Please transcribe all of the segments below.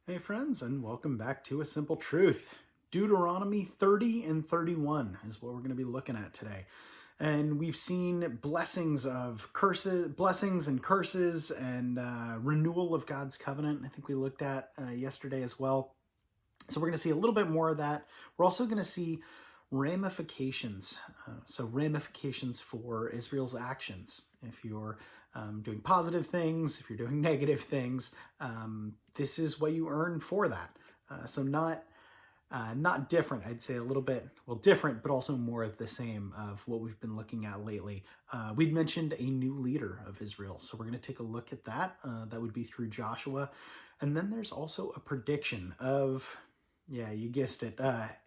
Hey friends, and welcome back to A Simple Truth. Deuteronomy 30 and 31 is what we're going to be looking at today. And we've seen blessings and curses and renewal of God's covenant. I think we looked at yesterday as well. So we're going to see a little bit more of that. We're also going to see ramifications. Ramifications for Israel's actions. If you're doing positive things, if you're doing negative things, this is what you earn for that. Not different, I'd say a little bit, well, different, but also more of the same of what we've been looking at lately. We'd mentioned a new leader of Israel, so we're going to take a look at that. That would be through Joshua. And then there's also a prediction of, yeah, you guessed it,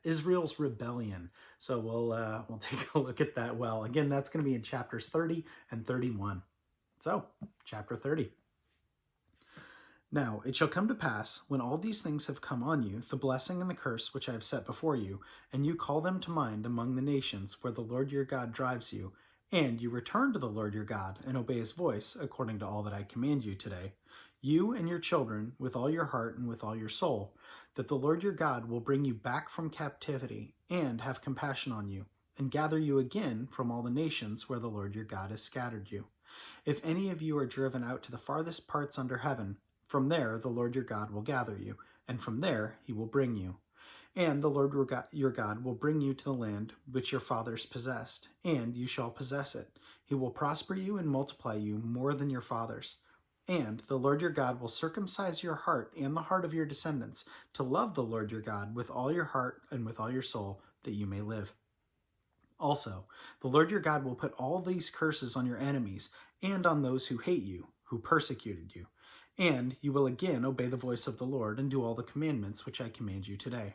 Israel's rebellion. So we'll take a look at that. Well, again, that's going to be in chapters 30 and 31. So, chapter 30. Now it shall come to pass, when all these things have come on you, the blessing and the curse which I have set before you, and you call them to mind among the nations where the Lord your God drives you, and you return to the Lord your God and obey his voice according to all that I command you today, you and your children with all your heart and with all your soul, that the Lord your God will bring you back from captivity and have compassion on you, and gather you again from all the nations where the Lord your God has scattered you. If any of you are driven out to the farthest parts under heaven, from there the Lord your God will gather you, and from there he will bring you. And the Lord your God will bring you to the land which your fathers possessed, and you shall possess it. He will prosper you and multiply you more than your fathers. And the Lord your God will circumcise your heart and the heart of your descendants to love the Lord your God with all your heart and with all your soul, that you may live. Also, the Lord your God will put all these curses on your enemies and on those who hate you, who persecuted you. And you will again obey the voice of the Lord and do all the commandments which I command you today.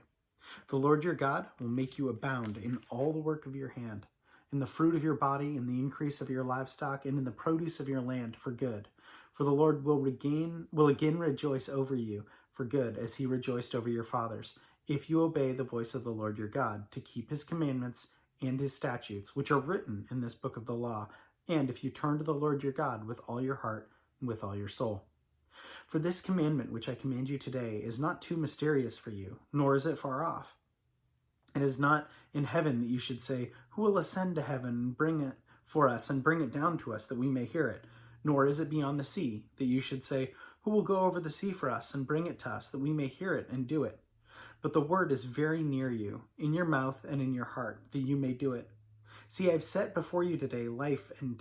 The Lord your God will make you abound in all the work of your hand, in the fruit of your body, in the increase of your livestock, and in the produce of your land for good. For the Lord will again rejoice over you for good, as he rejoiced over your fathers, if you obey the voice of the Lord your God, to keep his commandments and his statutes, which are written in this book of the law, and if you turn to the Lord your God with all your heart and with all your soul. For this commandment which I command you today is not too mysterious for you, nor is it far off. It is not in heaven that you should say, who will ascend to heaven and bring it for us and bring it down to us that we may hear it? Nor is it beyond the sea that you should say, who will go over the sea for us and bring it to us that we may hear it and do it? But the word is very near you, in your mouth and in your heart, that you may do it. See, I have set before you today life and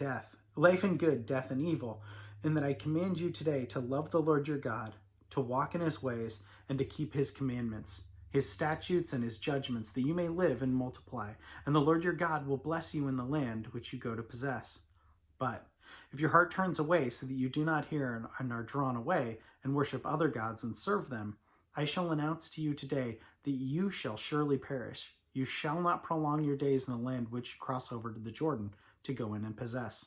good, death and evil, and that I command you today to love the Lord your God, to walk in his ways, and to keep his commandments, his statutes and his judgments, that you may live and multiply, and the Lord your God will bless you in the land which you go to possess. But if your heart turns away so that you do not hear and are drawn away, and worship other gods and serve them, I shall announce to you today that you shall surely perish. You shall not prolong your days in the land which you cross over to the Jordan to go in and possess.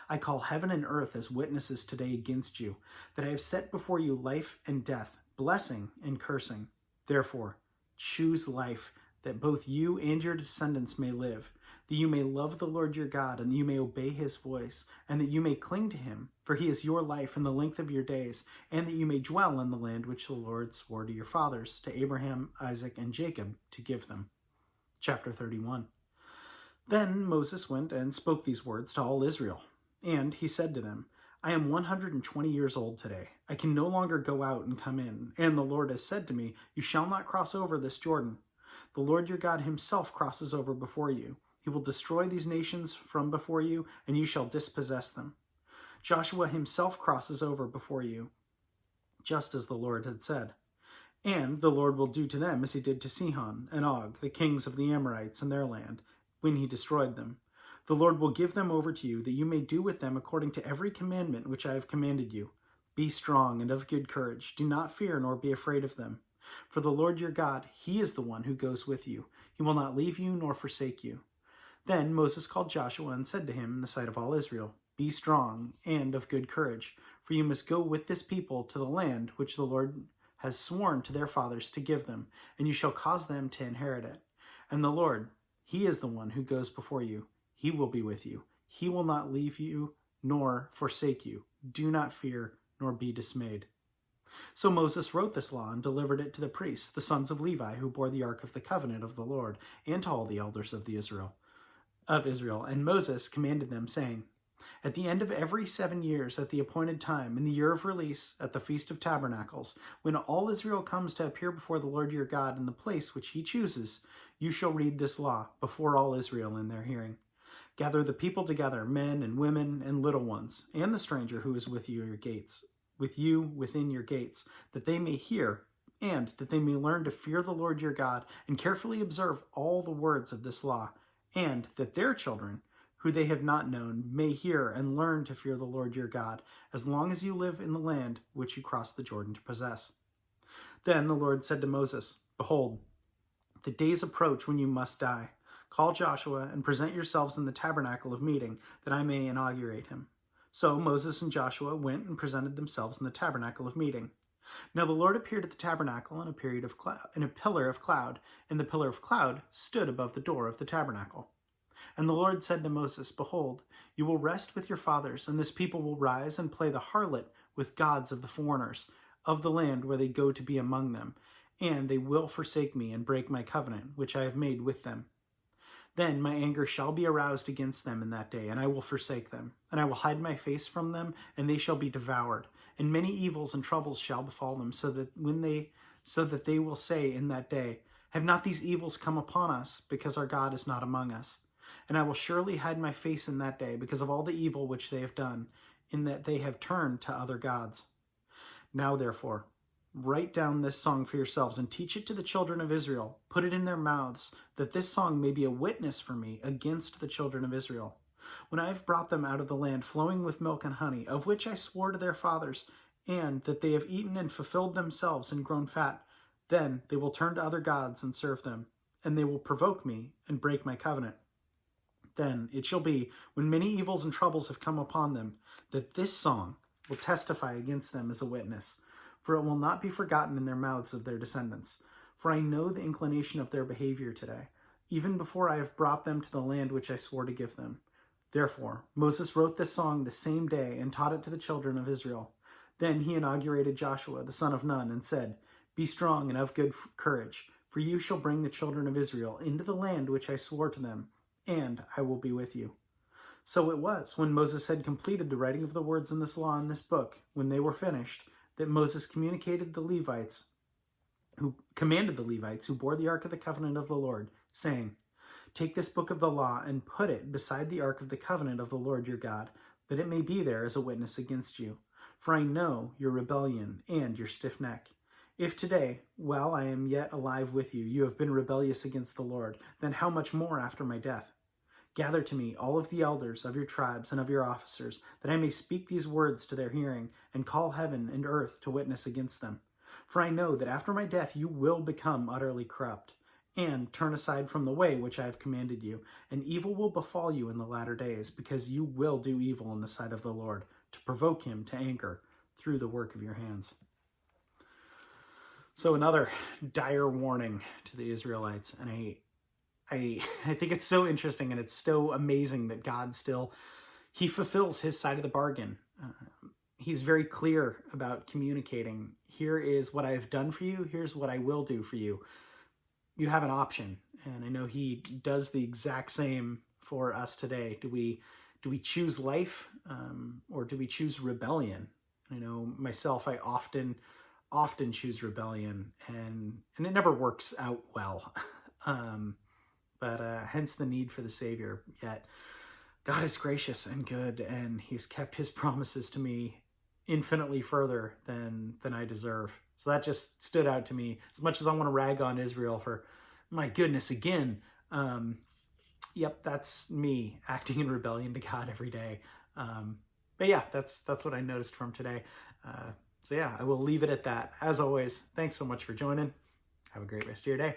I call heaven and earth as witnesses today against you, that I have set before you life and death, blessing and cursing. Therefore, choose life, that both you and your descendants may live, that you may love the Lord your God, and that you may obey his voice, and that you may cling to him, for he is your life and the length of your days, and that you may dwell in the land which the Lord swore to your fathers, to Abraham, Isaac, and Jacob, to give them. Chapter 31. Then Moses went and spoke these words to all Israel. And he said to them, I am 120 years old today. I can no longer go out and come in. And the Lord has said to me, you shall not cross over this Jordan. The Lord your God himself crosses over before you. He will destroy these nations from before you, and you shall dispossess them. Joshua himself crosses over before you, just as the Lord had said. And the Lord will do to them as he did to Sihon and Og, the kings of the Amorites in their land, when he destroyed them. The Lord will give them over to you, that you may do with them according to every commandment which I have commanded you. Be strong and of good courage. Do not fear nor be afraid of them. For the Lord your God, he is the one who goes with you. He will not leave you nor forsake you. Then Moses called Joshua and said to him in the sight of all Israel, Be strong and of good courage, for you must go with this people to the land which the Lord has sworn to their fathers to give them, and you shall cause them to inherit it. And the Lord, he is the one who goes before you. He will be with you. He will not leave you nor forsake you. Do not fear nor be dismayed. So Moses wrote this law and delivered it to the priests, the sons of Levi, who bore the ark of the covenant of the Lord, and to all the elders of Israel. And Moses commanded them, saying, at the end of every 7 years, at the appointed time, in the year of release, at the Feast of Tabernacles, when all Israel comes to appear before the Lord your God in the place which he chooses, you shall read this law before all Israel in their hearing. Gather the people together, men and women and little ones, and the stranger who is with you within your gates, that they may hear, and that they may learn to fear the Lord your God, and carefully observe all the words of this law, and that their children, who they have not known, may hear and learn to fear the Lord your God, as long as you live in the land which you cross the Jordan to possess. Then the Lord said to Moses, behold, the days approach when you must die. Call Joshua and present yourselves in the tabernacle of meeting, that I may inaugurate him. So Moses and Joshua went and presented themselves in the tabernacle of meeting. Now the Lord appeared at the tabernacle in a pillar of cloud, and the pillar of cloud stood above the door of the tabernacle. And the Lord said to Moses, behold, you will rest with your fathers, and this people will rise and play the harlot with gods of the foreigners, of the land where they go to be among them, and they will forsake me and break my covenant, which I have made with them. Then my anger shall be aroused against them in that day, and I will forsake them, and I will hide my face from them, and they shall be devoured, and many evils and troubles shall befall them, so that they will say in that day, have not these evils come upon us, because our God is not among us? And I will surely hide my face in that day, because of all the evil which they have done, in that they have turned to other gods. Now therefore, write down this song for yourselves, and teach it to the children of Israel. Put it in their mouths, that this song may be a witness for me against the children of Israel. When I have brought them out of the land flowing with milk and honey, of which I swore to their fathers, and that they have eaten and fulfilled themselves and grown fat, then they will turn to other gods and serve them, and they will provoke me and break my covenant. Then it shall be, when many evils and troubles have come upon them, that this song will testify against them as a witness, for it will not be forgotten in their mouths of their descendants. For I know the inclination of their behavior today, even before I have brought them to the land which I swore to give them. Therefore Moses wrote this song the same day and taught it to the children of Israel. Then he inaugurated Joshua the son of Nun and said, be strong and of good courage, for you shall bring the children of Israel into the land which I swore to them, and I will be with you. So it was, when Moses had completed the writing of the words in this law in this book, when they were finished, that Moses commanded the Levites who bore the ark of the covenant of the Lord, saying, take this book of the law and put it beside the ark of the covenant of the Lord your God, that it may be there as a witness against you. For I know your rebellion and your stiff neck. If today, while I am yet alive with you, you have been rebellious against the Lord, then how much more after my death? Gather to me all of the elders of your tribes and of your officers, that I may speak these words to their hearing, and call heaven and earth to witness against them. For I know that after my death you will become utterly corrupt, and turn aside from the way which I have commanded you, and evil will befall you in the latter days, because you will do evil in the sight of the Lord, to provoke him to anger through the work of your hands. So another dire warning to the Israelites, and I think it's so interesting, and it's so amazing that God he fulfills his side of the bargain. He's very clear about communicating. Here is what I've done for you. Here's what I will do for you. You have an option, and I know he does the exact same for us today. Do we choose life, or do we choose rebellion? I know myself, I often choose rebellion, and it never works out well. But hence the need for the Savior. Yet God is gracious and good, and he's kept his promises to me infinitely further than I deserve. So that just stood out to me. As much as I want to rag on Israel for, my goodness, again, yep, that's me acting in rebellion to God every day. But yeah, that's what I noticed from today. So yeah, I will leave it at that. As always, thanks so much for joining. Have a great rest of your day.